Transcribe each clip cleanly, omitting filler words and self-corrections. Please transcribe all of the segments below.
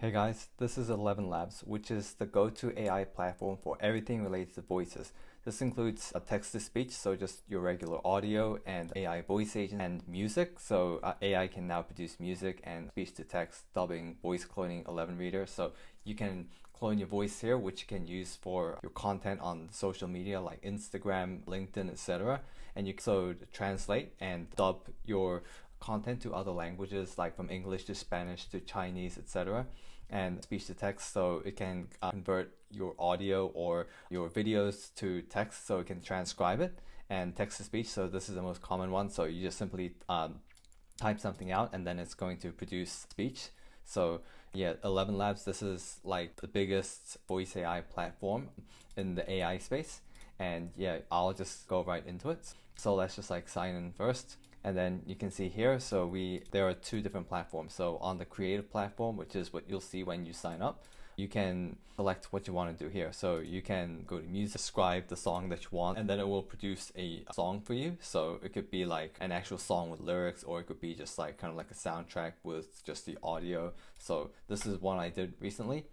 Hey guys, this is 11 Labs, which is the go-to AI platform for everything related to voices. This includes a text-to-speech, so just your regular audio, and AI voice agent and music. So AI can now produce music and speech-to-text, dubbing, voice cloning, 11 reader. So you can clone your voice here, which you can use for your content on social media like Instagram, LinkedIn, etc. And you can also translate and dub your content to other languages like from English to Spanish to Chinese, etc. and speech to text, so it can convert your audio or your videos to text, so it can transcribe it, and text to speech, so this is the most common one. So you just simply type something out and then it's going to produce speech. So yeah, 11 Labs, this is like the biggest voice AI platform in the AI space. And yeah, I'll just go right into it. So let's just like sign in first. And then you can see here, so there are two different platforms. So on the creative platform, which is what you'll see when you sign up, you can select what you want to do here. So you can go to music, describe the song that you want, and then it will produce a song for you. So it could be like an actual song with lyrics, or it could be just like kind of like a soundtrack with just the audio. So this is one I did recently.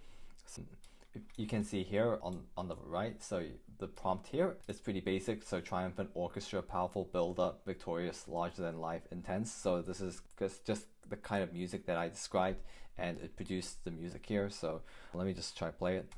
So you can see here on the right, so the prompt here is pretty basic. So triumphant orchestra, powerful build up, victorious, larger than life, intense. So this is just the kind of music that I described, and it produced the music here. So let me just try play it.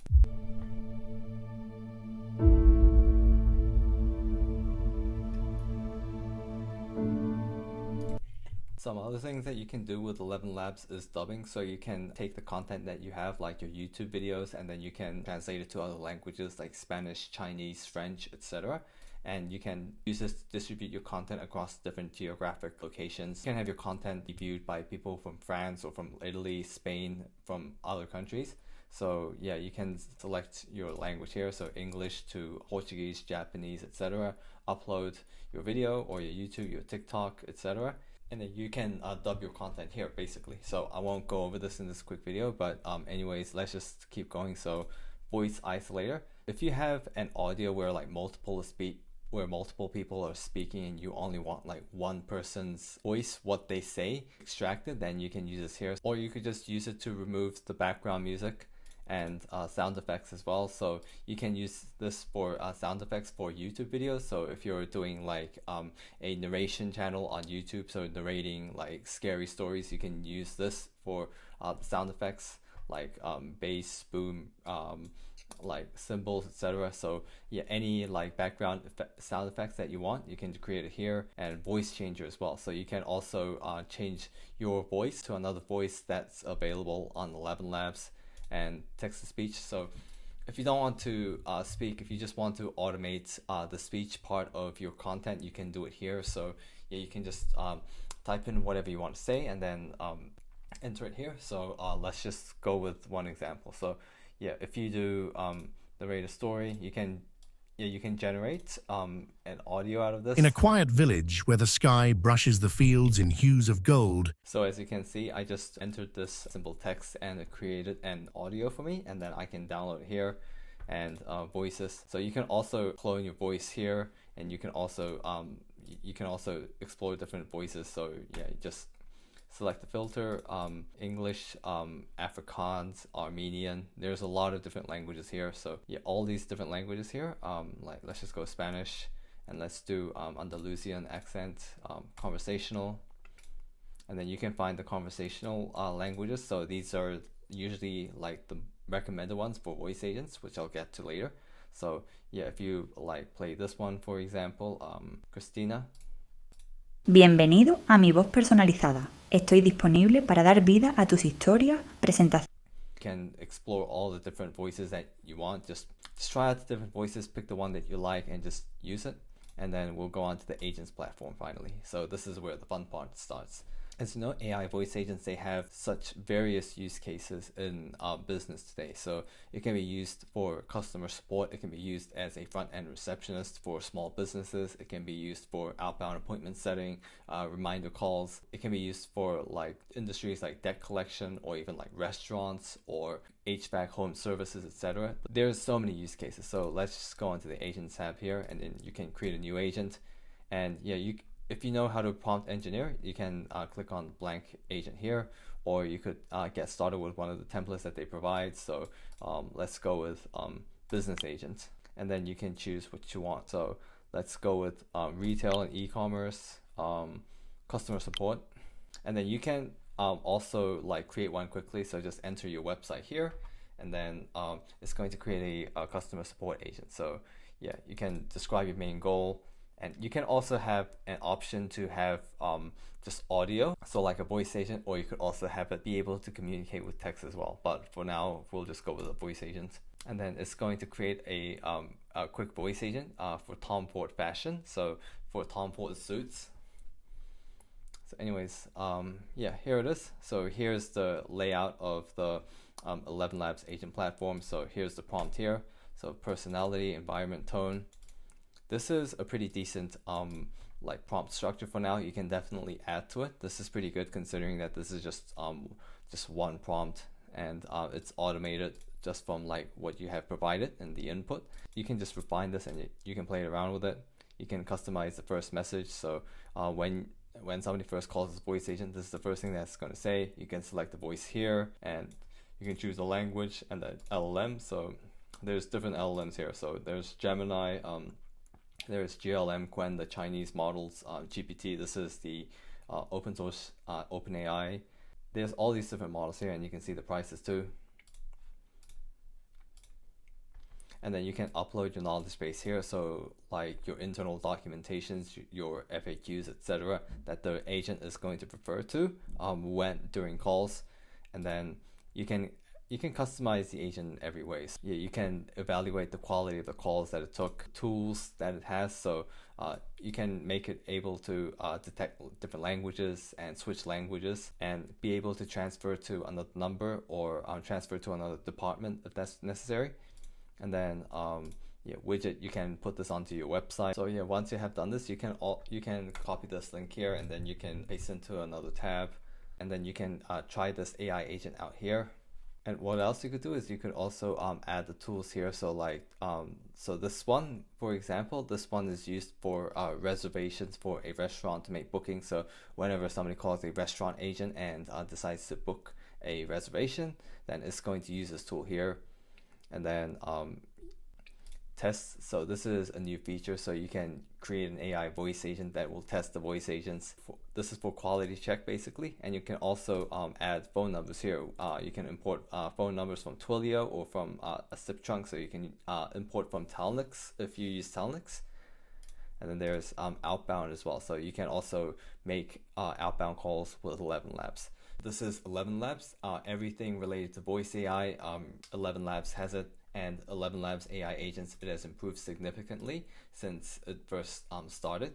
Some other things that you can do with 11 Labs is dubbing. So you can take the content that you have, like your YouTube videos, and then you can translate it to other languages like Spanish, Chinese, French, etc. And you can use this to distribute your content across different geographic locations. You can have your content be viewed by people from France or from Italy, Spain, from other countries. So yeah, you can select your language here, so English to Portuguese, Japanese, etc. Upload your video or your YouTube, your TikTok, etc. And then you can dub your content here basically. So I won't go over this in this quick video, but anyways, let's just keep going. So voice isolator. If you have an audio where like multiple people are speaking and you only want like one person's voice, what they say extracted, then you can use this here. Or you could just use it to remove the background music and sound effects as well. So you can use this for sound effects for YouTube videos. So if you're doing like a narration channel on YouTube, so narrating like scary stories, you can use this for the sound effects like bass, boom, like cymbals, etc. So yeah, any like background sound effects that you want, you can create it here. And voice changer as well, so you can also change your voice to another voice that's available on 11 Labs. And text to speech, so if you don't want to speak, if you just want to automate the speech part of your content, you can do it here. So yeah, you can just type in whatever you want to say and then enter it here. So let's just go with one example. So yeah, if you do narrate a story, you can generate an audio out of this. In a quiet village where the sky brushes the fields in hues of gold. So as you can see, I just entered this simple text and it created an audio for me, and then I can download it here and voices. So you can also clone your voice here, and you can also explore different voices. So yeah, just select the filter, English, Afrikaans, Armenian. There's a lot of different languages here. So yeah, all these different languages here. Like let's just go Spanish, and let's do Andalusian accent, conversational. And then you can find the conversational languages. So these are usually like the recommended ones for voice agents, which I'll get to later. So yeah, if you like play this one, for example, Christina. Bienvenido a mi voz personalizada. Estoy disponible para dar vida a tus historias, presentaciones. You can explore all the different voices that you want. Just try out the different voices, pick the one that you like, and just use it. And then we'll go on to the agents platform finally. So this is where the fun part starts. As you know, AI voice agents, they have such various use cases in business today. So it can be used for customer support. It can be used as a front-end receptionist for small businesses. It can be used for outbound appointment setting, reminder calls. It can be used for like industries like debt collection, or even like restaurants or HVAC home services, etc. There's so many use cases. So let's just go into the agents tab here, and then you can create a new agent. And yeah, if you know how to prompt engineer, you can click on blank agent here, or you could get started with one of the templates that they provide. So let's go with business agent, and then you can choose what you want. So let's go with retail and e-commerce, customer support, and then you can also like create one quickly. So just enter your website here, and then it's going to create a customer support agent. So yeah, you can describe your main goal, and you can also have an option to have just audio, so like a voice agent, or you could also have it be able to communicate with text as well. But for now, we'll just go with a voice agent. And then it's going to create a quick voice agent for Tom Ford fashion, so for Tom Ford suits. So anyways, yeah, here it is. So here's the layout of the 11 Labs agent platform. So here's the prompt here. So personality, environment, tone. This is a pretty decent like prompt structure for now. You can definitely add to it. This is pretty good considering that this is just one prompt, and it's automated just from like what you have provided in the input. You can just refine this, and you can play around with it. You can customize the first message. So when somebody first calls this voice agent, this is the first thing that's going to say. You can select the voice here, and you can choose the language and the LLM. So there's different LLMs here. So there's Gemini, there's GLM, Quen, the Chinese models, GPT. This is the open source OpenAI. There's all these different models here, and you can see the prices too. And then you can upload your knowledge base here, so like your internal documentations, your FAQs, etc., that the agent is going to refer to during calls. And then you can customize the agent in every way. So you can evaluate the quality of the calls that it took, tools that it has. So you can make it able to detect different languages and switch languages, and be able to transfer to another number or transfer to another department if that's necessary. And then yeah, widget, you can put this onto your website. So yeah, once you have done this, you can copy this link here, and then you can paste into another tab, and then you can try this AI agent out here. And what else you could do is you could also add the tools here. So like so this one, for example, this one is used for reservations for a restaurant to make bookings. So whenever somebody calls a restaurant agent and decides to book a reservation, then it's going to use this tool here. And then tests. So this is a new feature, so you can create an AI voice agent that will test the voice agents. This is for quality check basically, and you can also add phone numbers here. You can import phone numbers from Twilio or from a zip trunk, so you can import from Telnix if you use Telnix. And then there's outbound as well, so you can also make outbound calls with 11 Labs. This is 11 Labs. Everything related to voice AI, 11 Labs has it, and 11 Labs AI agents, it has improved significantly since it first started.